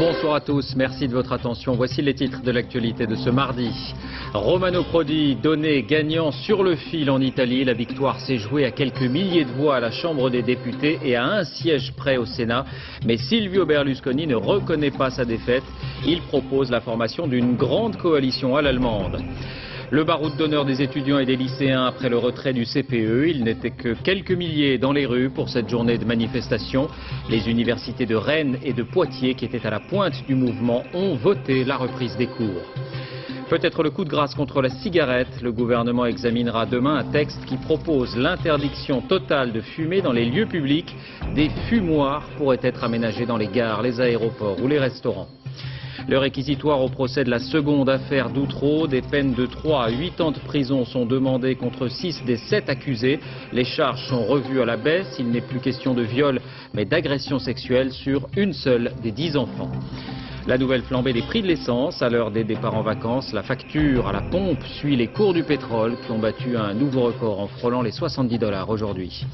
Bonsoir à tous, merci de votre attention. Voici les titres de l'actualité de ce mardi. Romano Prodi donné gagnant sur le fil en Italie. La victoire s'est jouée à quelques milliers de voix à la Chambre des députés et à un siège près au Sénat. Mais Silvio Berlusconi ne reconnaît pas sa défaite. Il propose la formation d'une grande coalition à l'allemande. Le baroud d'honneur des étudiants et des lycéens après le retrait du CPE. Il n'était que quelques milliers dans les rues pour cette journée de manifestation. Les universités de Rennes et de Poitiers, qui étaient à la pointe du mouvement, ont voté la reprise des cours. Peut-être le coup de grâce contre la cigarette. Le gouvernement examinera demain un texte qui propose l'interdiction totale de fumer dans les lieux publics. Des fumoirs pourraient être aménagés dans les gares, les aéroports ou les restaurants. Le réquisitoire au procès de la seconde affaire d'Outreau, des peines de 3 à 8 ans de prison sont demandées contre 6 des 7 accusés. Les charges sont revues à la baisse. Il n'est plus question de viol, mais d'agression sexuelle sur une seule des 10 enfants. La nouvelle flambée des prix de l'essence à l'heure des départs en vacances. La facture à la pompe suit les cours du pétrole qui ont battu un nouveau record en frôlant les 70 $ aujourd'hui.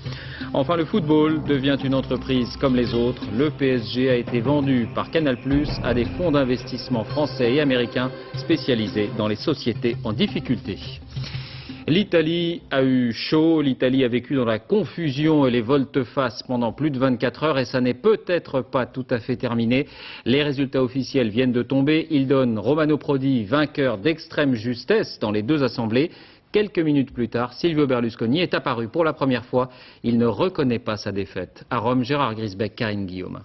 Enfin, le football devient une entreprise comme les autres. Le PSG a été vendu par Canal+ à des fonds d'investissement français et américains spécialisés dans les sociétés en difficulté. L'Italie a eu chaud, l'Italie a vécu dans la confusion et les volte-face pendant plus de 24 heures et ça n'est peut-être pas tout à fait terminé. Les résultats officiels viennent de tomber. Ils donnent Romano Prodi vainqueur d'extrême justesse dans les deux assemblées. Quelques minutes plus tard, Silvio Berlusconi est apparu pour la première fois. Il ne reconnaît pas sa défaite. À Rome, Gérard Grisbeck, Karine Guillaume.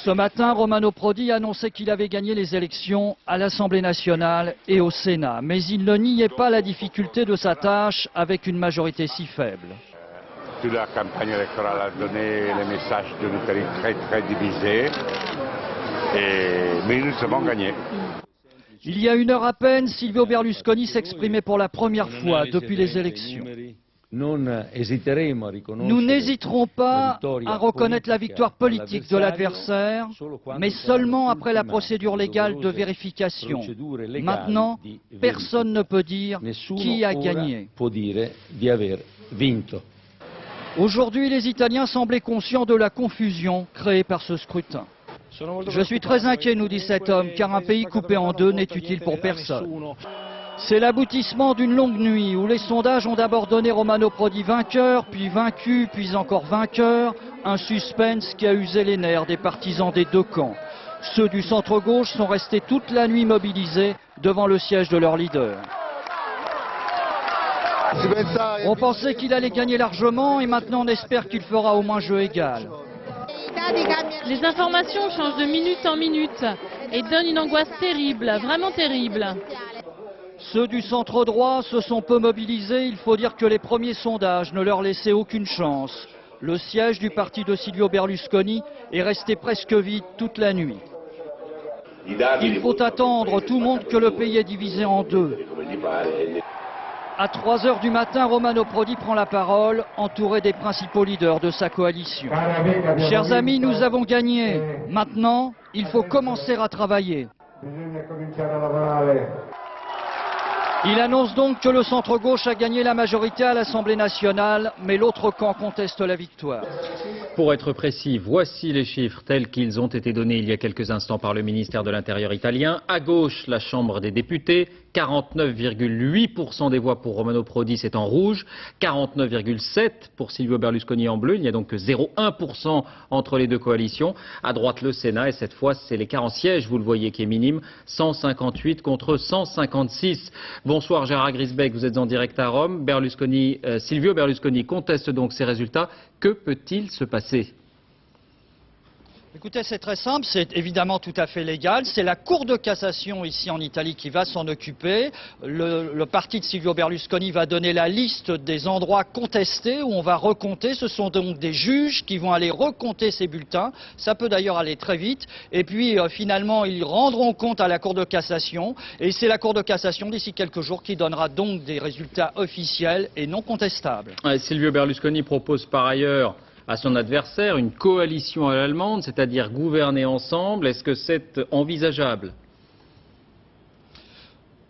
Ce matin, Romano Prodi annonçait qu'il avait gagné les élections à l'Assemblée nationale et au Sénat. Mais il ne niait pas la difficulté de sa tâche avec une majorité si faible. Toute la campagne électorale a donné le message d'une Italie très divisée. Mais nous avons gagné. Il y a une heure à peine, Silvio Berlusconi s'exprimait pour la première fois depuis les élections. Nous n'hésiterons pas à reconnaître la victoire politique de l'adversaire, mais seulement après la procédure légale de vérification. Maintenant, personne ne peut dire qui a gagné. Aujourd'hui, les Italiens semblaient conscients de la confusion créée par ce scrutin. Je suis très inquiet, nous dit cet homme, car un pays coupé en deux n'est utile pour personne. C'est l'aboutissement d'une longue nuit où les sondages ont d'abord donné Romano Prodi vainqueur, puis vaincu, puis encore vainqueur. Un suspense qui a usé les nerfs des partisans des deux camps. Ceux du centre-gauche sont restés toute la nuit mobilisés devant le siège de leur leader. On pensait qu'il allait gagner largement et maintenant on espère qu'il fera au moins jeu égal. Les informations changent de minute en minute et donnent une angoisse terrible, vraiment terrible. Ceux du centre-droit se sont peu mobilisés. Il faut dire que les premiers sondages ne leur laissaient aucune chance. Le siège du parti de Silvio Berlusconi est resté presque vide toute la nuit. Il faut attendre, tout montre que le pays est divisé en deux. À 3 heures du matin, Romano Prodi prend la parole, entouré des principaux leaders de sa coalition. Chers amis, nous avons gagné. Maintenant, il faut commencer à travailler. Il annonce donc que le centre-gauche a gagné la majorité à l'Assemblée nationale, mais l'autre camp conteste la victoire. Pour être précis, voici les chiffres tels qu'ils ont été donnés il y a quelques instants par le ministère de l'Intérieur italien. À gauche, la Chambre des députés, 49,8% des voix pour Romano Prodi, c'est en rouge, 49,7% pour Silvio Berlusconi en bleu. Il n'y a donc que 0,1% entre les deux coalitions. À droite, le Sénat, et cette fois, c'est l'écart en siège, vous le voyez, qui est minime, 158 contre 156. Bonsoir Gérard Grisbeck, vous êtes en direct à Rome. Silvio Berlusconi conteste donc ces résultats. Que peut-il se passer ? Écoutez, c'est très simple, c'est évidemment tout à fait légal. C'est la Cour de cassation ici en Italie qui va s'en occuper. Le parti de Silvio Berlusconi va donner la liste des endroits contestés où on va recompter. Ce sont donc des juges qui vont aller recompter ces bulletins. Ça peut d'ailleurs aller très vite. Et puis finalement, ils rendront compte à la Cour de cassation. Et c'est la Cour de cassation d'ici quelques jours qui donnera donc des résultats officiels et non contestables. Silvio Berlusconi propose par ailleurs à son adversaire une coalition à l'allemande, c'est-à-dire gouverner ensemble. Est-ce que c'est envisageable ?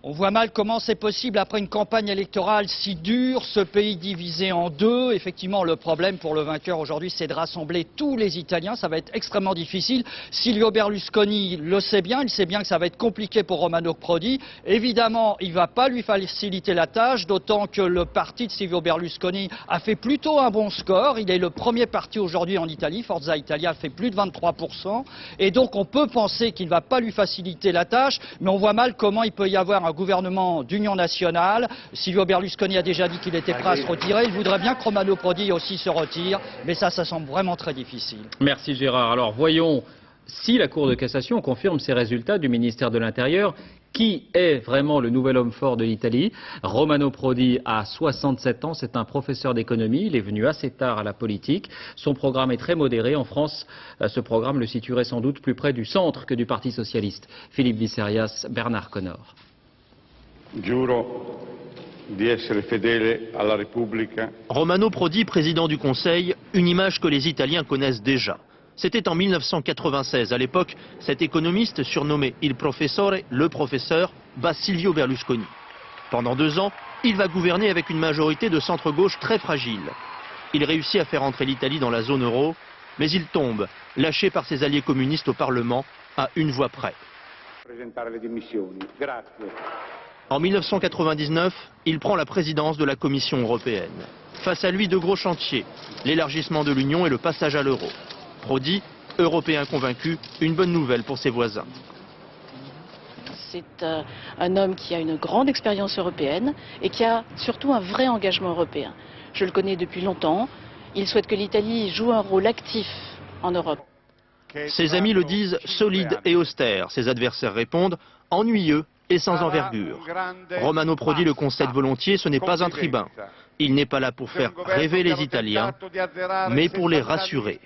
On voit mal comment c'est possible, après une campagne électorale si dure, ce pays divisé en deux. Effectivement, le problème pour le vainqueur aujourd'hui, c'est de rassembler tous les Italiens. Ça va être extrêmement difficile. Silvio Berlusconi le sait bien, il sait bien que ça va être compliqué pour Romano Prodi. Évidemment, il ne va pas lui faciliter la tâche, d'autant que le parti de Silvio Berlusconi a fait plutôt un bon score. Il est le premier parti aujourd'hui en Italie, Forza Italia fait plus de 23%. Et donc, on peut penser qu'il ne va pas lui faciliter la tâche, mais on voit mal comment il peut y avoir un gouvernement d'union nationale. Silvio Berlusconi a déjà dit qu'il était prêt à se retirer. Il voudrait bien que Romano Prodi aussi se retire, mais ça semble vraiment très difficile. Merci Gérard. Alors voyons si la Cour de cassation confirme ces résultats du ministère de l'Intérieur. Qui est vraiment le nouvel homme fort de l'Italie? Romano Prodi a 67 ans, c'est un professeur d'économie, il est venu assez tard à la politique. Son programme est très modéré. En France, ce programme le situerait sans doute plus près du centre que du Parti socialiste. Philippe Visserias, Bernard Connor. Giuro di essere fedele alla Repubblica. Romano Prodi, président du Conseil, une image que les Italiens connaissent déjà. C'était en 1996. À l'époque, cet économiste surnommé Il Professore, le professeur, bat Silvio Berlusconi. Pendant 2 ans, il va gouverner avec une majorité de centre-gauche très fragile. Il réussit à faire entrer l'Italie dans la zone euro, mais il tombe, lâché par ses alliés communistes au Parlement, à une voix près. En 1999, il prend la présidence de la Commission européenne. Face à lui, 2 gros chantiers, l'élargissement de l'Union et le passage à l'euro. Prodi, européen convaincu, une bonne nouvelle pour ses voisins. C'est un homme qui a une grande expérience européenne et qui a surtout un vrai engagement européen. Je le connais depuis longtemps. Il souhaite que l'Italie joue un rôle actif en Europe. Ses amis le disent solide et austère. Ses adversaires répondent ennuyeux et sans envergure. Romano Prodi le concède volontiers, ce n'est pas un tribun. Il n'est pas là pour faire rêver les Italiens, mais pour les rassurer.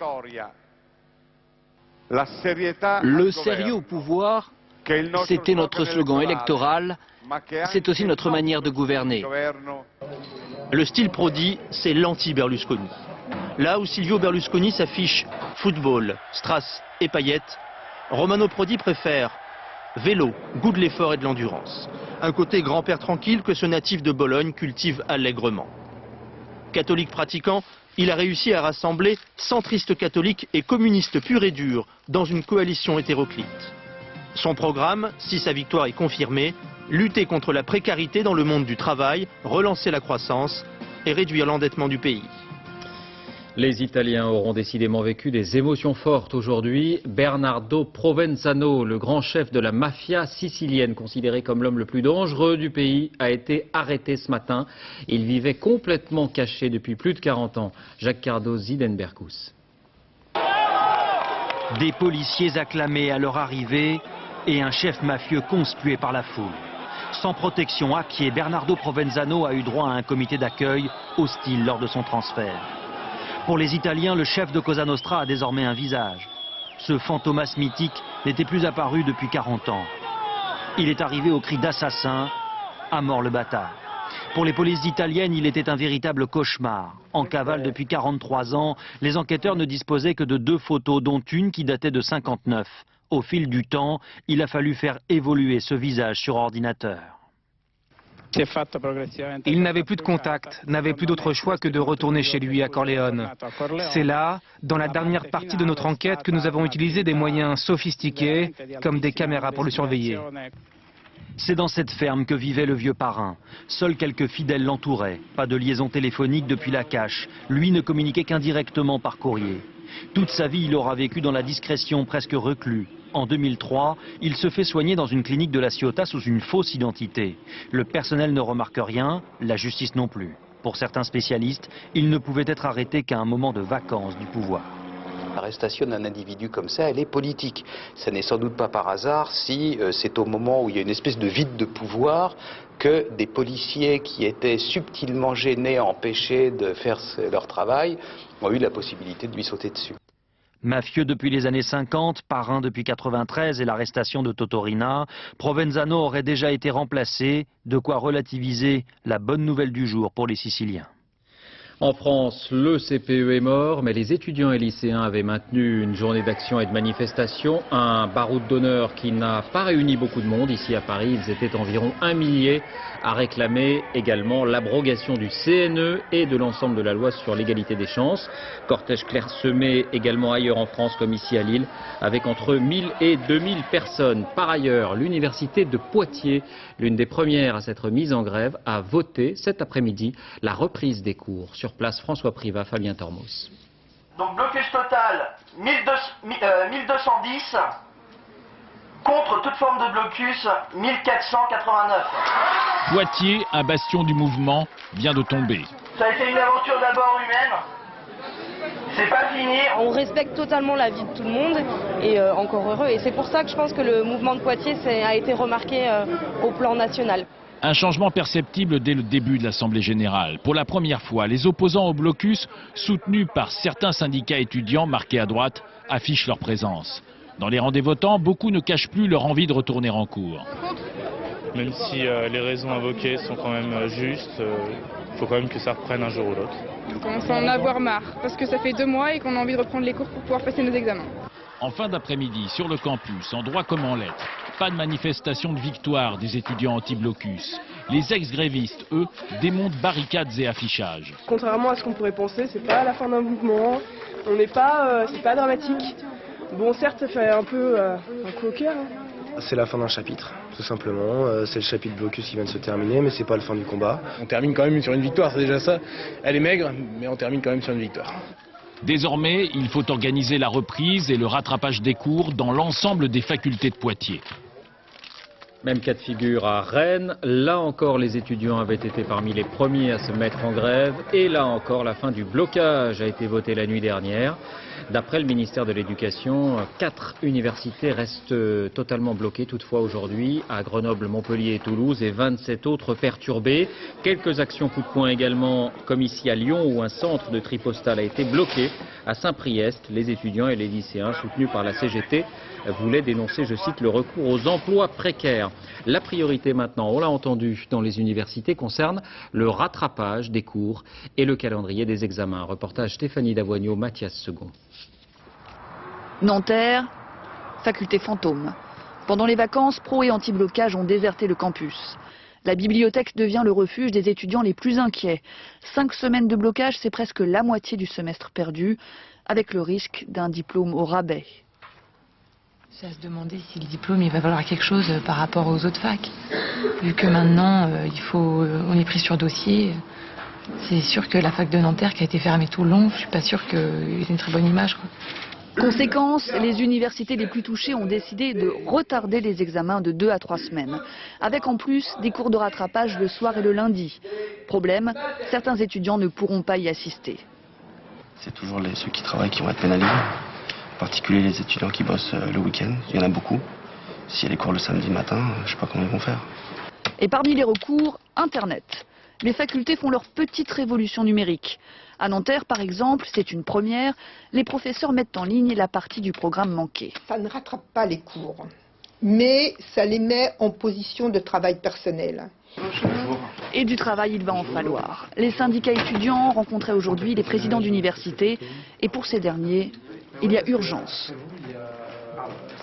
Le sérieux au pouvoir, c'était notre slogan électoral, c'est aussi notre manière de gouverner. Le style Prodi, c'est l'anti-Berlusconi. Là où Silvio Berlusconi s'affiche football, strass et paillettes, Romano Prodi préfère vélo, goût de l'effort et de l'endurance. Un côté grand-père tranquille que ce natif de Bologne cultive allègrement. Catholique pratiquant, il a réussi à rassembler centristes catholiques et communistes purs et durs dans une coalition hétéroclite. Son programme, si sa victoire est confirmée, lutter contre la précarité dans le monde du travail, relancer la croissance et réduire l'endettement du pays. Les Italiens auront décidément vécu des émotions fortes aujourd'hui. Bernardo Provenzano, le grand chef de la mafia sicilienne, considéré comme l'homme le plus dangereux du pays, a été arrêté ce matin. Il vivait complètement caché depuis plus de 40 ans. Jacques Cardozi d'Enberkus. Des policiers acclamés à leur arrivée et un chef mafieux conspué par la foule. Sans protection à pied, Bernardo Provenzano a eu droit à un comité d'accueil hostile lors de son transfert. Pour les Italiens, le chef de Cosa Nostra a désormais un visage. Ce fantomas mythique n'était plus apparu depuis 40 ans. Il est arrivé au cri d'assassin, à mort le bâtard. Pour les polices italiennes, il était un véritable cauchemar. En cavale depuis 43 ans, les enquêteurs ne disposaient que de 2 photos, dont une qui datait de 59. Au fil du temps, il a fallu faire évoluer ce visage sur ordinateur. Il n'avait plus de contact, n'avait plus d'autre choix que de retourner chez lui à Corleone. C'est là, dans la dernière partie de notre enquête, que nous avons utilisé des moyens sophistiqués, comme des caméras pour le surveiller. C'est dans cette ferme que vivait le vieux parrain. Seuls quelques fidèles l'entouraient. Pas de liaison téléphonique depuis la cache. Lui ne communiquait qu'indirectement par courrier. Toute sa vie, il aura vécu dans la discrétion, presque reclus. En 2003, il se fait soigner dans une clinique de la Ciotat sous une fausse identité. Le personnel ne remarque rien, la justice non plus. Pour certains spécialistes, il ne pouvait être arrêté qu'à un moment de vacances du pouvoir. L'arrestation d'un individu comme ça, elle est politique. Ça n'est sans doute pas par hasard si c'est au moment où il y a une espèce de vide de pouvoir que des policiers qui étaient subtilement gênés, empêchés de faire leur travail, ont eu la possibilité de lui sauter dessus. Mafieux depuis les années 50, parrain depuis 93 et l'arrestation de Totorina, Provenzano aurait déjà été remplacé, de quoi relativiser la bonne nouvelle du jour pour les Siciliens. En France, le CPE est mort, mais les étudiants et lycéens avaient maintenu une journée d'action et de manifestation. Un baroud d'honneur qui n'a pas réuni beaucoup de monde ici à Paris. Ils étaient environ 1 millier à réclamer également l'abrogation du CNE et de l'ensemble de la loi sur l'égalité des chances. Cortège clairsemé également ailleurs en France comme ici à Lille, avec entre 1000 et 2000 personnes. Par ailleurs, l'université de Poitiers, l'une des premières à s'être mise en grève, a voté cet après-midi la reprise des cours. Sur place, François Privat, Fabien Tormos. Donc blocus total 1210, contre toute forme de blocus 1489. Poitiers, un bastion du mouvement, vient de tomber. Ça a été une aventure d'abord humaine. C'est pas fini. On respecte totalement la vie de tout le monde et encore heureux. Et c'est pour ça que je pense que le mouvement de Poitiers a été remarqué au plan national. Un changement perceptible dès le début de l'Assemblée générale. Pour la première fois, les opposants au blocus, soutenus par certains syndicats étudiants marqués à droite, affichent leur présence. Dans les rangs des votants, beaucoup ne cachent plus leur envie de retourner en cours. Même si les raisons invoquées sont quand même justes, il faut quand même que ça reprenne un jour ou l'autre. On commence à en avoir marre, parce que ça fait 2 mois et qu'on a envie de reprendre les cours pour pouvoir passer nos examens. En fin d'après-midi, sur le campus, en droit comme en lettres, pas de manifestation de victoire des étudiants anti-blocus. Les ex-grévistes, eux, démontent barricades et affichages. Contrairement à ce qu'on pourrait penser, c'est pas la fin d'un mouvement, on n'est pas, c'est pas dramatique. Bon, certes, ça fait un peu un coup au cœur. C'est la fin d'un chapitre, tout simplement. C'est le chapitre blocus qui vient de se terminer, mais c'est pas la fin du combat. On termine quand même sur une victoire, c'est déjà ça. Elle est maigre, mais on termine quand même sur une victoire. Désormais, il faut organiser la reprise et le rattrapage des cours dans l'ensemble des facultés de Poitiers. Même cas de figure à Rennes. Là encore, les étudiants avaient été parmi les premiers à se mettre en grève. Et là encore, la fin du blocage a été votée la nuit dernière. D'après le ministère de l'Éducation, 4 universités restent totalement bloquées toutefois aujourd'hui, à Grenoble, Montpellier et Toulouse, et 27 autres perturbées. Quelques actions coup de poing également, comme ici à Lyon, où un centre de tri postal a été bloqué. À Saint-Priest, les étudiants et les lycéens, soutenus par la CGT, voulaient dénoncer, je cite, le recours aux emplois précaires. La priorité maintenant, on l'a entendu dans les universités, concerne le rattrapage des cours et le calendrier des examens. Reportage Stéphanie Davoigneau, Mathias Second. Nanterre, faculté fantôme. Pendant les vacances, pro et anti-blocage ont déserté le campus. La bibliothèque devient le refuge des étudiants les plus inquiets. 5 semaines de blocage, c'est presque la moitié du semestre perdu, avec le risque d'un diplôme au rabais. C'est à se demander si le diplôme il va valoir quelque chose par rapport aux autres facs. Vu que maintenant, on est pris sur dossier. C'est sûr que la fac de Nanterre qui a été fermée tout le long, je suis pas sûre qu'il ait une très bonne image, quoi. Conséquence, les universités les plus touchées ont décidé de retarder les examens de 2 à 3 semaines, avec en plus des cours de rattrapage le soir et le lundi. Problème, certains étudiants ne pourront pas y assister. C'est toujours ceux qui travaillent qui vont être pénalisés, en particulier les étudiants qui bossent le week-end, il y en a beaucoup. S'il y a les cours le samedi matin, je sais pas comment ils vont faire. Et parmi les recours, Internet. Les facultés font leur petite révolution numérique. À Nanterre, par exemple, c'est une première, les professeurs mettent en ligne la partie du programme manquée. Ça ne rattrape pas les cours, mais ça les met en position de travail personnel. Et du travail, il va en falloir. Les syndicats étudiants rencontraient aujourd'hui les présidents d'université, et pour ces derniers, il y a urgence.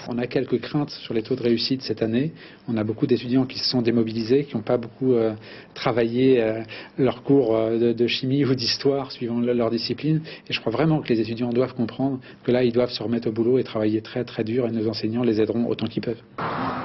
On a quelques craintes sur les taux de réussite cette année. On a beaucoup d'étudiants qui se sont démobilisés, qui n'ont pas beaucoup travaillé leurs cours de chimie ou d'histoire suivant leur discipline. Et je crois vraiment que les étudiants doivent comprendre que là, ils doivent se remettre au boulot et travailler très très dur, et nos enseignants les aideront autant qu'ils peuvent.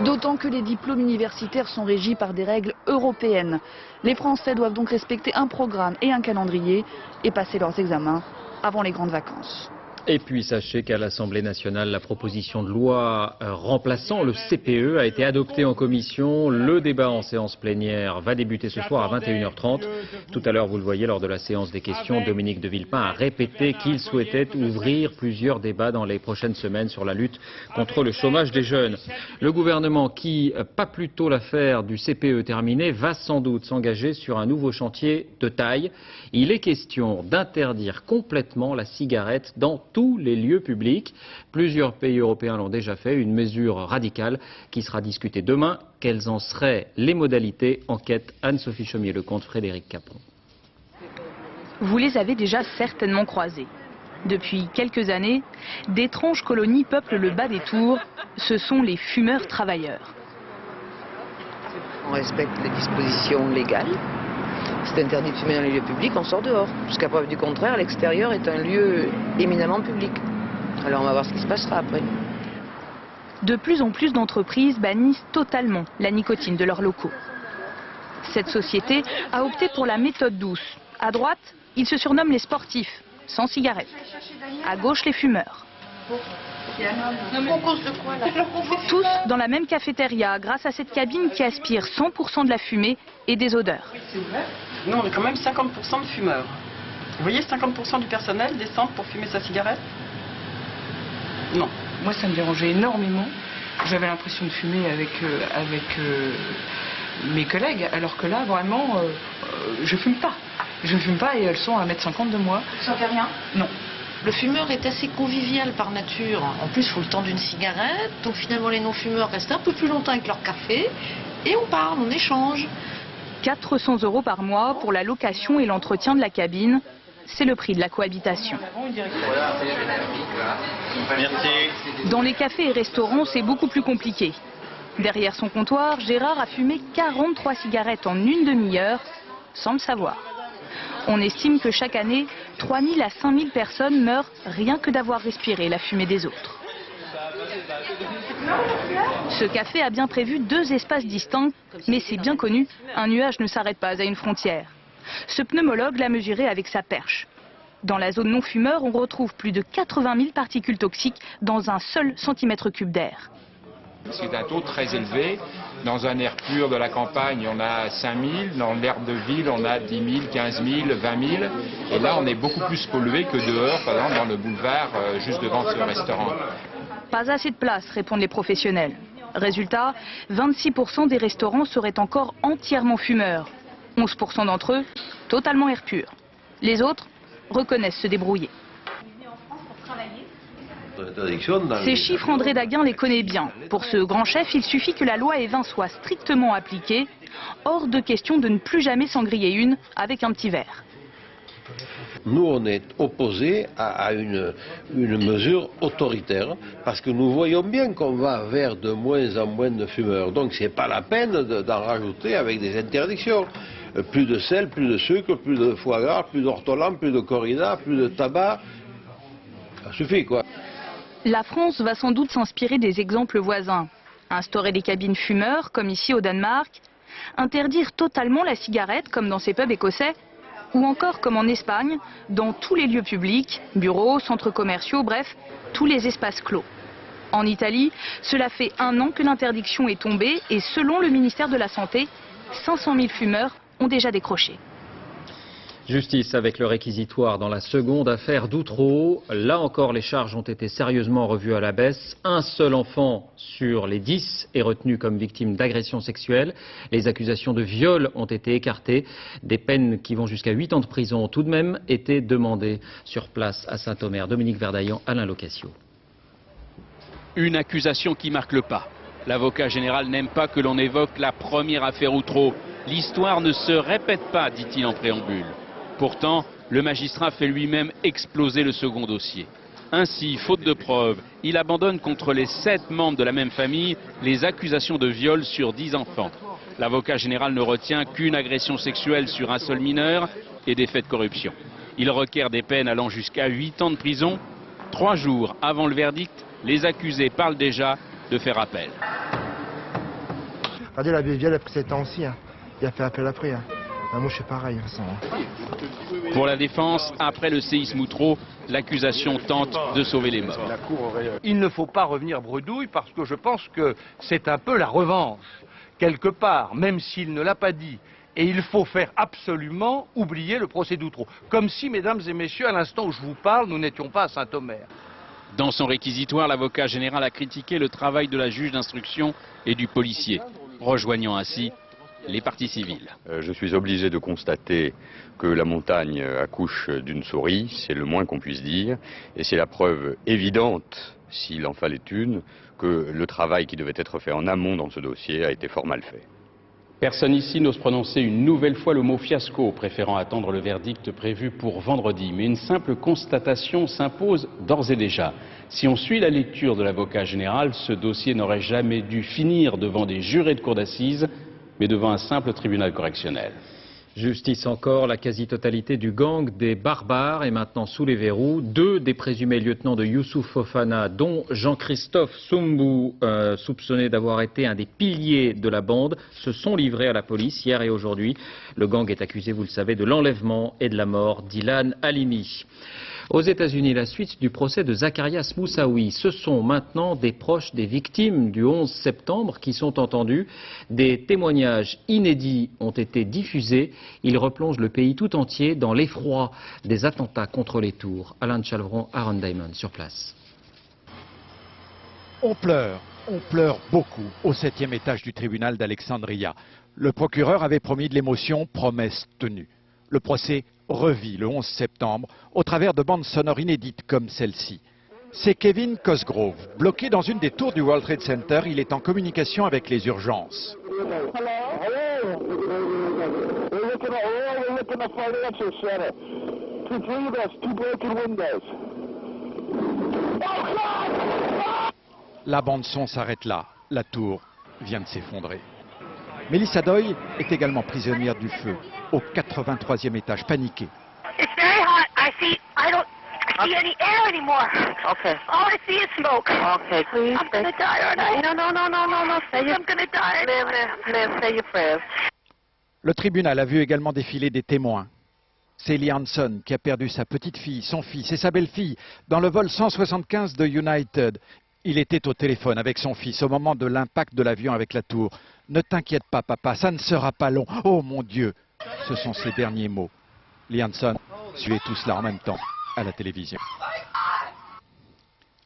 D'autant que les diplômes universitaires sont régis par des règles européennes. Les Français doivent donc respecter un programme et un calendrier et passer leurs examens avant les grandes vacances. Et puis sachez qu'à l'Assemblée nationale, la proposition de loi remplaçant le CPE a été adoptée en commission. Le débat en séance plénière va débuter ce soir à 21h30. Tout à l'heure, vous le voyez, lors de la séance des questions, Dominique de Villepin a répété qu'il souhaitait ouvrir plusieurs débats dans les prochaines semaines sur la lutte contre le chômage des jeunes. Le gouvernement qui, pas plus tôt l'affaire du CPE terminée, va sans doute s'engager sur un nouveau chantier de taille. Il est question d'interdire complètement la cigarette dans tous les lieux publics. Plusieurs pays européens l'ont déjà fait, une mesure radicale qui sera discutée demain. Quelles en seraient les modalités? Enquête Anne-Sophie Chaumier-Lecomte, Frédéric Capron. vous les avez déjà certainement croisés. Depuis quelques années, d'étranges colonies peuplent le bas des tours. Ce sont les fumeurs travailleurs. On respecte les dispositions légales. C'est interdit de fumer dans les lieux publics, on sort dehors. Jusqu'à preuve du contraire, l'extérieur est un lieu éminemment public. Alors on va voir ce qui se passera après. De plus en plus d'entreprises bannissent totalement la nicotine de leurs locaux. Cette société a opté pour la méthode douce. À droite, ils se surnomment les sportifs, sans cigarette. À gauche, les fumeurs. Tous dans la même cafétéria, grâce à cette cabine qui aspire 100% de la fumée et des odeurs. Nous, on est quand même 50% de fumeurs. Vous voyez, 50% du personnel descendent pour fumer sa cigarette? Non. Moi, ça me dérangeait énormément. J'avais l'impression de fumer avec mes collègues, alors que là, vraiment, je fume pas. Je fume pas et elles sont à 1,50 m de moi. Ça fait rien? Non. Le fumeur est assez convivial par nature. En plus, il faut le temps d'une cigarette. Donc finalement, les non-fumeurs restent un peu plus longtemps avec leur café. Et on parle, on échange. 400 € par mois pour la location et l'entretien de la cabine. C'est le prix de la cohabitation. Dans les cafés et restaurants, c'est beaucoup plus compliqué. Derrière son comptoir, Gérard a fumé 43 cigarettes en une demi-heure, sans le savoir. On estime que chaque année, 3 000 à 5 000 personnes meurent rien que d'avoir respiré la fumée des autres. Ce café a bien prévu 2 espaces distincts, mais c'est bien connu, un nuage ne s'arrête pas à une frontière. Ce pneumologue l'a mesuré avec sa perche. Dans la zone non-fumeur, on retrouve plus de 80 000 particules toxiques dans un seul centimètre cube d'air. C'est un taux très élevé. Dans un air pur de la campagne, on a 5 000. Dans l'air de ville, on a 10 000, 15 000, 20 000. Et là, on est beaucoup plus pollué que dehors, par exemple, dans le boulevard, juste devant ce restaurant. Pas assez de place, répondent les professionnels. Résultat, 26% des restaurants seraient encore entièrement fumeurs. 11% d'entre eux, totalement air pur. Les autres reconnaissent se débrouiller. Ces chiffres, André Daguin les connaît bien. Pour ce grand chef, il suffit que la loi E20 soit strictement appliquée. Hors de question de ne plus jamais s'en griller une avec un petit verre. Nous, on est opposés à une mesure autoritaire parce que nous voyons bien qu'on va vers de moins en moins de fumeurs. Donc, ce n'est pas la peine d'en rajouter avec des interdictions. Plus de sel, plus de sucre, plus de foie gras, plus d'ortolan, plus de corrida, plus de tabac. Ça suffit, quoi. La France va sans doute s'inspirer des exemples voisins. Instaurer des cabines fumeurs, comme ici au Danemark. Interdire totalement la cigarette, comme dans ces pubs écossais. Ou encore, comme en Espagne, dans tous les lieux publics, bureaux, centres commerciaux, bref, tous les espaces clos. En Italie, cela fait 1 an que l'interdiction est tombée et selon le ministère de la Santé, 500 000 fumeurs ont déjà décroché. Justice avec le réquisitoire dans la seconde affaire d'Outreau. Là encore, les charges ont été sérieusement revues à la baisse. Un seul enfant sur les 10 est retenu comme victime d'agression sexuelle. Les accusations de viol ont été écartées. Des peines qui vont jusqu'à 8 ans de prison ont tout de même été demandées sur place à Saint-Omer. Dominique Verdaillan, Alain Locasio. Une accusation qui marque le pas. L'avocat général n'aime pas que l'on évoque la première affaire Outreau. L'histoire ne se répète pas, dit-il en préambule. Pourtant, le magistrat fait lui-même exploser le second dossier. Ainsi, faute de preuves, il abandonne contre les 7 membres de la même famille les accusations de viol sur 10 enfants. L'avocat général ne retient qu'une agression sexuelle sur un seul mineur et des faits de corruption. Il requiert des peines allant jusqu'à 8 ans de prison. 3 jours avant le verdict, les accusés parlent déjà de faire appel. Regardez, l'abbé Vial a pris 7 ans aussi. Il a fait appel après. Moi, je suis pareil. De toute façon. Pour la défense, après le séisme Outreau, l'accusation tente de sauver les morts. Il ne faut pas revenir bredouille parce que je pense que c'est un peu la revanche, quelque part, même s'il ne l'a pas dit. Et il faut faire absolument oublier le procès d'Outreau. Comme si, mesdames et messieurs, à l'instant où je vous parle, nous n'étions pas à Saint-Omer. Dans son réquisitoire, l'avocat général a critiqué le travail de la juge d'instruction et du policier, rejoignant ainsi les parties civiles. Je suis obligé de constater que la montagne accouche d'une souris, c'est le moins qu'on puisse dire, et c'est la preuve évidente, s'il en fallait une, que le travail qui devait être fait en amont dans ce dossier a été fort mal fait. Personne ici n'ose prononcer une nouvelle fois le mot fiasco, préférant attendre le verdict prévu pour vendredi. Mais une simple constatation s'impose d'ores et déjà. Si on suit la lecture de l'avocat général, ce dossier n'aurait jamais dû finir devant des jurés de cour d'assises, mais devant un simple tribunal correctionnel. Justice encore, la quasi-totalité du gang des barbares est maintenant sous les verrous. 2 des présumés lieutenants de Youssouf Fofana, dont Jean-Christophe Soumbou, soupçonné d'avoir été un des piliers de la bande, se sont livrés à la police hier et aujourd'hui. Le gang est accusé, vous le savez, de l'enlèvement et de la mort d'Ilan Halimi. Aux États-Unis, la suite du procès de Zacarias Moussaoui. Ce sont maintenant des proches des victimes du 11 septembre qui sont entendus. Des témoignages inédits ont été diffusés. Ils replongent le pays tout entier dans l'effroi des attentats contre les tours. Alain Chalvron, Aaron Diamond, sur place. On pleure beaucoup au 7e étage du tribunal d'Alexandria. Le procureur avait promis de l'émotion, promesse tenue. Le procès revit le 11 septembre au travers de bandes sonores inédites comme celle-ci. C'est Kevin Cosgrove, bloqué dans une des tours du World Trade Center. Il est en communication avec les urgences. La bande-son s'arrête là. La tour vient de s'effondrer. Melissa Doyle est également prisonnière du feu, au 83e étage, paniquée. It's very hot. I don't see any air anymore. Okay. All I see is smoke. Okay, please. I'm gonna die, aren't I? No. I'm gonna die. Live, say your prayers. Le tribunal a vu également défiler des témoins. Sally Hanson, qui a perdu sa petite fille, son fils et sa belle-fille dans le vol 175 de United. Il était au téléphone avec son fils au moment de l'impact de l'avion avec la tour. « Ne t'inquiète pas, papa, ça ne sera pas long. Oh mon Dieu !» Ce sont ses derniers mots. Lee Hanson suivait tout cela en même temps à la télévision.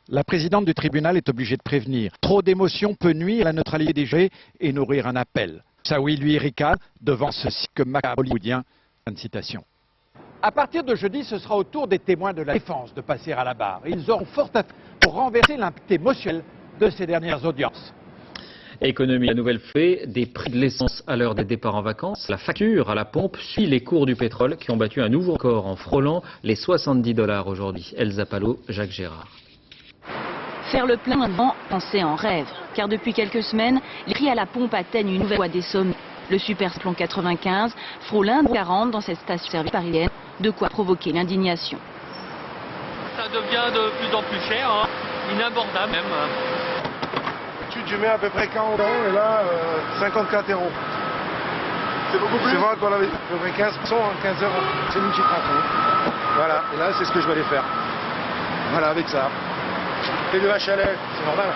La présidente du tribunal est obligée de prévenir. Trop d'émotion peut nuire à la neutralité des jurés et nourrir un appel. Moussaoui, lui, ricane devant ce cirque macabre hollywoodien. Fin de citation. À partir de jeudi, ce sera au tour des témoins de la défense de passer à la barre. Ils auront fort à faire pour renverser l'impact émotionnel de ces dernières audiences. Économie, la nouvelle fait des prix de l'essence à l'heure des départs en vacances. La facture à la pompe suit les cours du pétrole qui ont battu un nouveau record en frôlant les 70 $ aujourd'hui. Elsa Palot, Jacques Gérard. Faire le plein avant, penser en rêve. Car depuis quelques semaines, les prix à la pompe atteignent une nouvelle fois des sommets. Le super samplon 95 frôle 1,40 € dans cette station service parisienne, de quoi provoquer l'indignation. Ça devient de plus en plus cher, hein, inabordable même. Tu mets à peu près 40 € et là 54 €. C'est beaucoup plus. C'est vrai qu'on avait à peu près 15 €, 15 €. C'est une petite rencontre. Voilà, et là c'est ce que je vais aller faire. Voilà, avec ça. Et de la chaleur, c'est normal.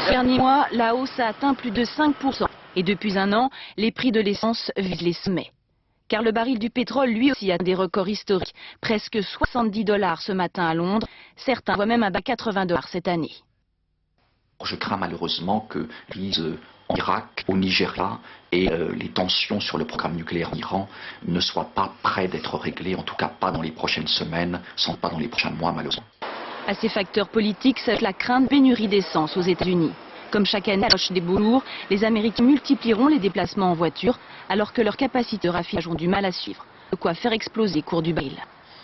Ces derniers mois, la hausse a atteint plus de 5%. Et depuis un an, les prix de l'essence visent les sommets. Car le baril du pétrole, lui aussi, a des records historiques. Presque 70 $ ce matin à Londres. Certains voient même un bas 80 $ cette année. Je crains malheureusement que la crise en Irak, au Nigeria et les tensions sur le programme nucléaire en Iran ne soient pas près d'être réglées, en tout cas pas dans les prochaines semaines, sans pas dans les prochains mois malheureusement. À ces facteurs politiques s'ajoute la crainte de pénurie d'essence aux États-Unis. Comme chaque année à l'approche des beaux jours, les Américains multiplieront les déplacements en voiture alors que leurs capacités de raffinage ont du mal à suivre. De quoi faire exploser les cours du baril.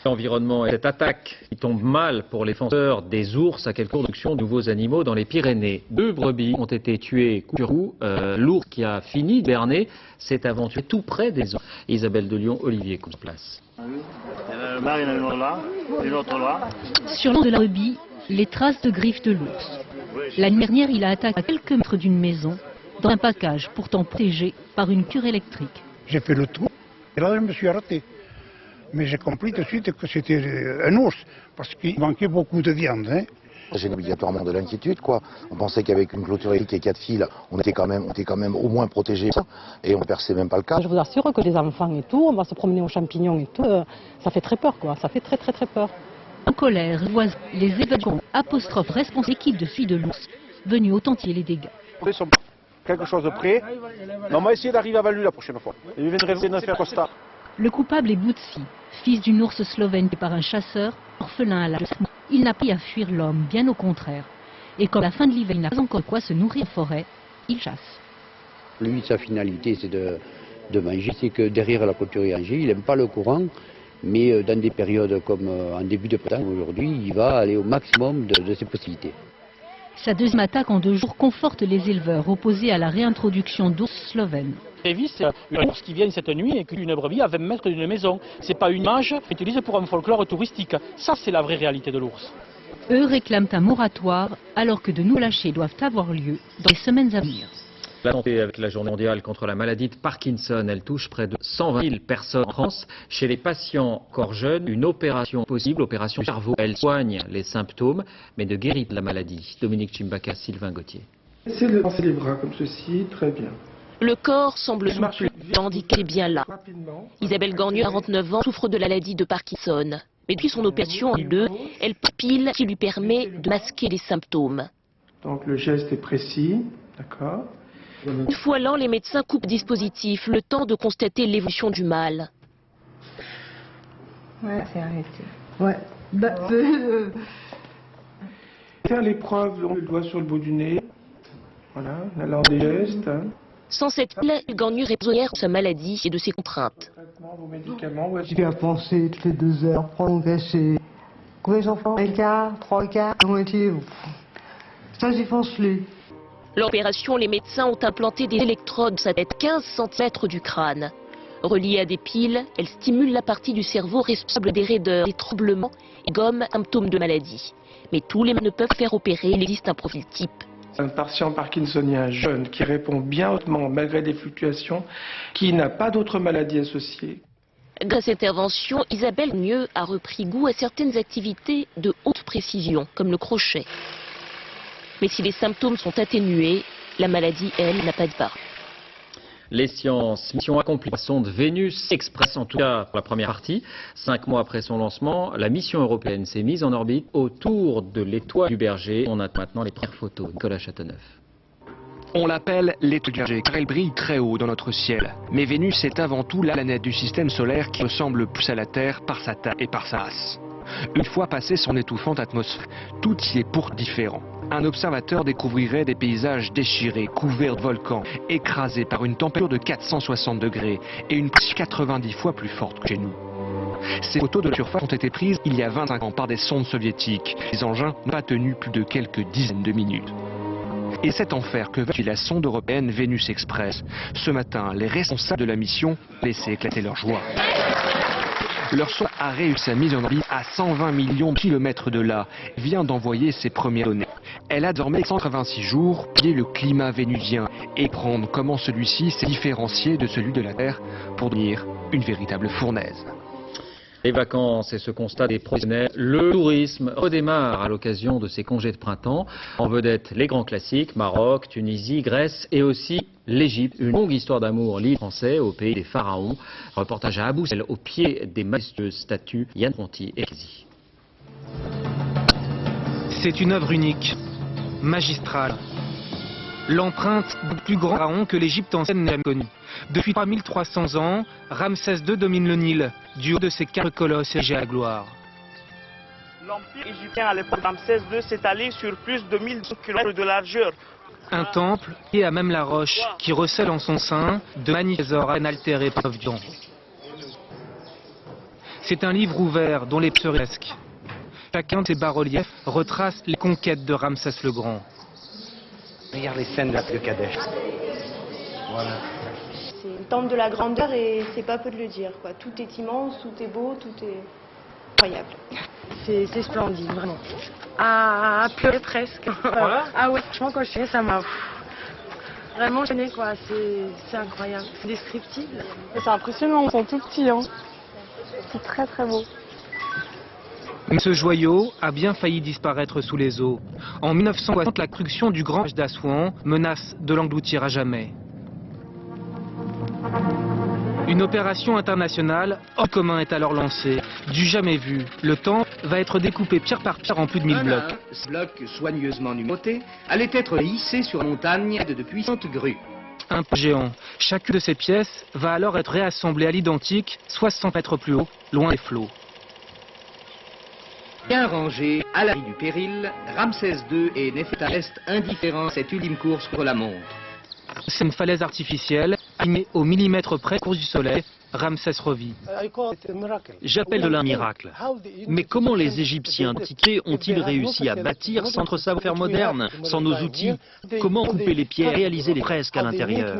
L'environnement et cette attaque qui tombe mal pour les défenseurs des ours à quelques productions de nouveaux animaux dans les Pyrénées. 2 brebis ont été tuées coup sur coup. L'ours qui a fini de berner s'est aventuré tout près des ours. Isabelle de Lyon, Olivier Place. Sur l'an de la brebis, les traces de griffes de l'ours. L'année dernière, il a attaqué à quelques mètres d'une maison, dans un package pourtant protégé par une cure électrique. J'ai fait le tour et là je me suis arrêté. Mais j'ai compris tout de suite que c'était un ours, parce qu'il manquait beaucoup de viande. Hein. J'ai obligatoirement de l'inquiétude, quoi. On pensait qu'avec une clôture électrique et 4 fils, on était quand même au moins protégé. Et on ne perçait même pas le cas. Je vous assure que les enfants et tout, on va se promener aux champignons et tout, ça fait très peur, quoi. Ça fait très peur. En colère, les évacuants apostrophent responsable l'équipe de suivi de l'ours, venue authentifier les dégâts. Ils sont quelque chose de près. On va essayer d'arriver à Valu la prochaine fois. Et ils viennent de faire Costa. Le coupable est Boutsi, fils d'une ours slovène par un chasseur, orphelin à l'âge de 7 mois. Il n'a pas à fuir l'homme, bien au contraire. Et quand la fin de l'hiver n'a pas encore quoi se nourrir en forêt, il chasse. Lui, sa finalité, c'est de manger. C'est que derrière la clôture, il manger. Il n'aime pas le courant, mais dans des périodes comme en début de printemps, aujourd'hui, il va aller au maximum de ses possibilités. Sa deuxième attaque en 2 jours conforte les éleveurs opposés à la réintroduction d'ours slovènes. Lévis, c'est une ours qui vient cette nuit et qu'une brebis à 20 mètres d'une maison. C'est pas une image utilisée pour un folklore touristique. Ça, c'est la vraie réalité de l'ours. Eux réclament un moratoire alors que de nouveaux lâchers doivent avoir lieu dans les semaines à venir. La santé avec la journée mondiale contre la maladie de Parkinson, elle touche près de 120 000 personnes en France. Chez les patients encore jeunes, une opération possible, opération cerveau. Elle soigne les symptômes, mais ne guérit pas la maladie. Dominique Chimbaka, Sylvain Gauthier. Essayez de lancer les bras comme ceci, très bien. Le corps semble souple, l'handicap est bien là. Isabelle Gornieu, 49 ans, souffre de la maladie de Parkinson. Mais depuis son opération en 2002, elle pile qui lui permet de masquer les symptômes. Donc le geste est précis, d'accord. Une fois l'an, les médecins coupent le dispositif, le temps de constater l'évolution du mal. Ouais, c'est arrêté. Ouais. Faire l'épreuve, on le doigt sur le bout du nez. Voilà, la langue des gestes. Sans cette pile, Gornieu est prisonnière de sa maladie et de ses contraintes. Vos médicaments, ouais. Je viens penser toutes les 2 heures, prendre cachet. Combien d'enfants? 1 quart, 3 quarts, moitié. Ça, j'y pense plus. L'opération, les médecins ont implanté des électrodes dans sa tête, 15 cm du crâne. Reliées à des piles, elles stimulent la partie du cerveau responsable des raideurs, des tremblements et gomment symptômes de maladie. Mais tous les ne peuvent faire opérer, il existe un profil type. Un patient parkinsonien jeune qui répond bien hautement malgré des fluctuations, qui n'a pas d'autres maladies associées. Grâce à cette intervention, Isabelle Gornieu a repris goût à certaines activités de haute précision, comme le crochet. Mais si les symptômes sont atténués, la maladie, elle, n'a pas de barre. Les sciences, mission accomplie. La sonde Vénus Express, en tout cas pour la première partie. 5 mois après son lancement, la mission européenne s'est mise en orbite autour de l'étoile du Berger. On a maintenant les premières photos. Nicolas Châteauneuf. On l'appelle l'étoile du Berger car elle brille très haut dans notre ciel. Mais Vénus est avant tout la planète du système solaire qui ressemble le plus à la Terre par sa taille et par sa masse. Une fois passée son étouffante atmosphère, tout y est pour différent. Un observateur découvrirait des paysages déchirés, couverts de volcans, écrasés par une température de 460 degrés et une pression 90 fois plus forte que chez nous. Ces photos de la surface ont été prises il y a 25 ans par des sondes soviétiques. Les engins n'ont pas tenu plus de quelques dizaines de minutes. Et c'est en faire que va la sonde européenne Vénus Express. Ce matin, les responsables de la mission laissaient éclater leur joie. Leur sonde a réussi sa mise en orbite à 120 millions de kilomètres de là, vient d'envoyer ses premières données. Elle a désormais 186 jours pour étudier le climat vénusien et prendre comment celui-ci s'est différencié de celui de la Terre pour devenir une véritable fournaise. Les vacances et ce constat des professionnels, le tourisme redémarre à l'occasion de ces congés de printemps. En vedette, les grands classiques, Maroc, Tunisie, Grèce et aussi l'Égypte. Une longue histoire d'amour liée français au pays des pharaons. Reportage à Abou Simbel, au pied des majestueuses statues Yann Ponty et Kézi. C'est une œuvre unique, magistrale. L'empreinte du plus grand pharaon que l'Égypte ancienne n'ait jamais connue. Depuis 3300 ans, Ramsès II domine le Nil, du haut de ses 4 colosses érigés à la gloire. L'empire égyptien à l'époque de Ramsès II s'étalait sur plus de 1200 km de largeur. Un temple et à même la roche qui recèle en son sein de magnifiques trésors inaltérés par du temps. C'est un livre ouvert dont les pseuresques. Chacun de ces bas-reliefs retrace les conquêtes de Ramsès le Grand. Regarde les scènes de Kadesh. Voilà. C'est une temple de la grandeur et c'est pas peu de le dire, quoi. Tout est immense, tout est beau, tout est incroyable. C'est splendide, vraiment. À pleurer presque. Voilà. Ah ouais, franchement quand je suis ça m'a vraiment gêné, quoi. C'est incroyable, c'est indescriptible. C'est impressionnant, on sent tout petit, hein. C'est très très beau. Mais ce joyau a bien failli disparaître sous les eaux. En 1960, la construction du Grand d'Assouan menace de l'engloutir à jamais. Une opération internationale hors commun est alors lancée. Du jamais vu, le temple va être découpé pierre par pierre en plus de 1000 blocs. Ce bloc soigneusement numéroté allait être hissé sur la montagne de puissantes grues. Un peu géant. Chacune de ces pièces va alors être réassemblée à l'identique, 60 mètres plus haut, loin des flots. Bien rangé, à l'abri du péril, Ramsès II et Néfertari restent indifférents à cette ultime course contre la montre. C'est une falaise artificielle, animée au millimètre près course du soleil, Ramsès revit. J'appelle cela un miracle. Mais comment les Égyptiens antiques ont-ils réussi à bâtir sans notre savoir-faire moderne, sans nos outils? Comment couper les pierres, réaliser les fresques à l'intérieur?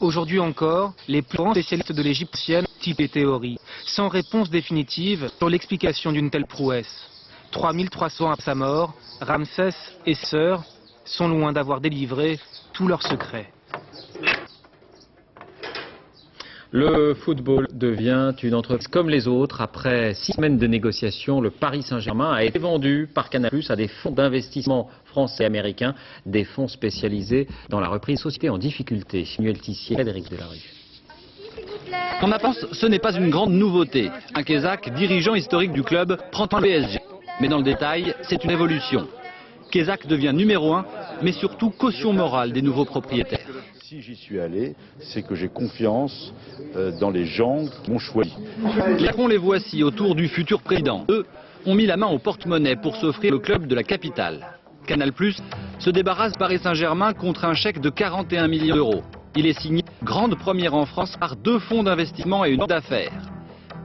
Aujourd'hui encore, les plus grands spécialistes de l'égyptienne typent les théories, sans réponse définitive sur l'explication d'une telle prouesse. 3300 à sa mort, Ramsès et ses sœurs sont loin d'avoir délivré tous leurs secrets. Le football devient une entreprise comme les autres. Après 6 semaines de négociations, le Paris Saint-Germain a été vendu par Canal+ à des fonds d'investissement français et américains, des fonds spécialisés dans la reprise de sociétés en difficulté. Samuel Tissier, Frédéric Delarue. En apparence, ce n'est pas une grande nouveauté. Un Kézak, dirigeant historique du club, prend un PSG. Mais dans le détail, c'est une évolution. Kézak devient numéro 1, mais surtout caution morale des nouveaux propriétaires. Si j'y suis allé, c'est que j'ai confiance dans les gens qui m'ont choisi. Les patrons, les voici autour du futur président. Eux ont mis la main au porte-monnaie pour s'offrir le club de la capitale. Canal+ se débarrasse Paris Saint-Germain contre un chèque de 41 millions d'euros. Il est signé grande première en France par 2 fonds d'investissement et une banque d'affaires.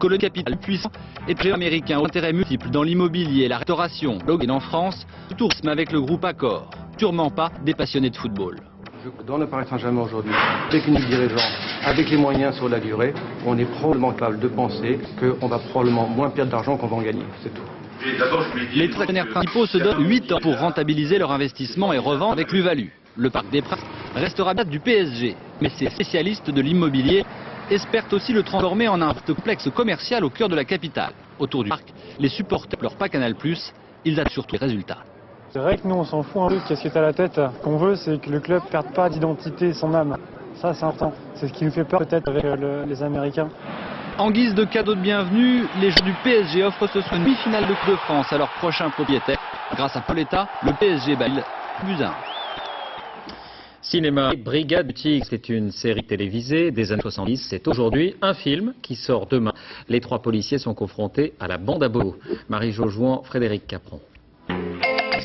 Que le capital puissant et prêt américain aux intérêts multiples dans l'immobilier, la restauration, et en France, le tourisme avec le groupe Accor. Sûrement pas des passionnés de football. Dans le Paris Saint-Germain aujourd'hui, avec une dirigeant, avec les moyens sur la durée, on est probablement capable de penser qu'on va probablement moins perdre d'argent qu'on va en gagner, c'est tout. Les actionnaires principaux se donnent 8 ans pour rentabiliser leur investissement et revendre avec plus-value. Le Parc des Princes restera date du PSG, mais ces spécialistes de l'immobilier espèrent aussi le transformer en un complexe commercial au cœur de la capitale. Autour du parc, les supporters ne pleurent pas Canal+, ils attendent surtout les résultats. C'est vrai que nous on s'en fout un peu, qu'est-ce qui est à la tête. Ce qu'on veut c'est que le club ne perde pas d'identité, son âme. Ça c'est important, c'est ce qui nous fait peur peut-être avec les Américains. En guise de cadeau de bienvenue, les joueurs du PSG offrent ce soir une demi-finale de Coupe de France à leur prochain propriétaire. Grâce à Pauletta, le PSG bat Buzyn. Cinéma, Brigade du Tigre, c'est une série télévisée des années 70. C'est aujourd'hui un film qui sort demain. Les 3 policiers sont confrontés à la bande à Bobo. Marie-Jo Jouan, Frédéric Capron.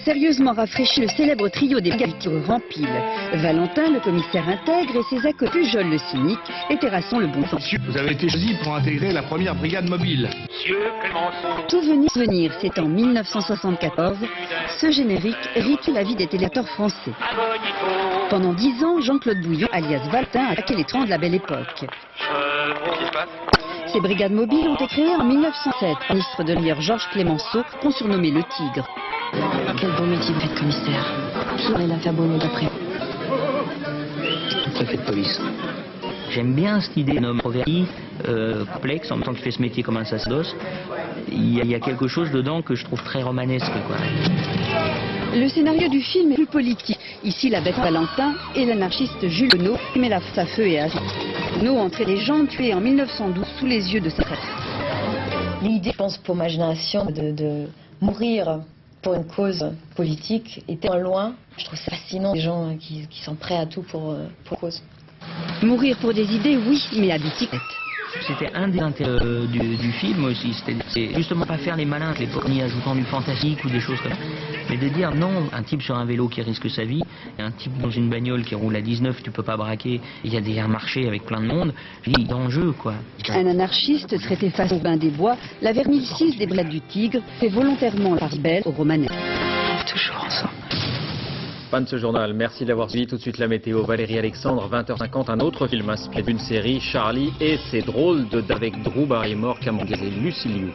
Sérieusement rafraîchi, le célèbre trio des brigadiers rempile. Valentin, le commissaire intègre, et ses acolytes Pujol, le cynique, et Terrasson, le bon sens. Vous avez été choisi pour intégrer la première brigade mobile. Tout venir, c'est en 1974. Ce générique rythme la vie des téléacteurs français. Pendant 10 ans, Jean-Claude Bouillon, alias Valentin, a attaqué les trains de la belle époque. Ces brigades mobiles ont été créées en 1907 par le ministre de l'Intérieur Georges Clémenceau, qu'on surnommait le Tigre. Quel beau métier vous faites, commissaire. Qui aurait l'affaire Bono d'après? Préfet de police. J'aime bien cette idée d'un homme introverti, complexe, en même temps qu'il fait ce métier comme un sacerdoce. Il y a quelque chose dedans que je trouve très romanesque, quoi. Le scénario du film est plus politique. Ici, la bête Valentin et l'anarchiste Jules Renaud met la face à feu et à Renaud entrait des gens tués en 1912 sous les yeux de sa presse. L'idée, je pense, pour ma génération, de mourir pour une cause politique était loin. Je trouve ça fascinant, des gens qui sont prêts à tout pour cause. Mourir pour des idées, oui, mais à bicyclette. C'était un des intérêts du film aussi, c'est justement pas faire les malins, ni ajoutant du fantastique ou des choses comme ça, mais de dire non, un type sur un vélo qui risque sa vie, et un type dans une bagnole qui roule à 19, tu peux pas braquer, il y a des marchés avec plein de monde, il y a d'enjeux quoi. Un anarchiste traité face au bain des bois, la vermille 6 des brigades du Tigre fait volontairement la part belle au Romanet. Toujours ensemble. Fin de ce journal, merci d'avoir suivi. Tout de suite la météo. Valérie Alexandre, 20h50, un autre film inspiré d'une série, Charlie et ses drôles de avec Drew Barrymore, Cameron Diaz et Lucy Liu.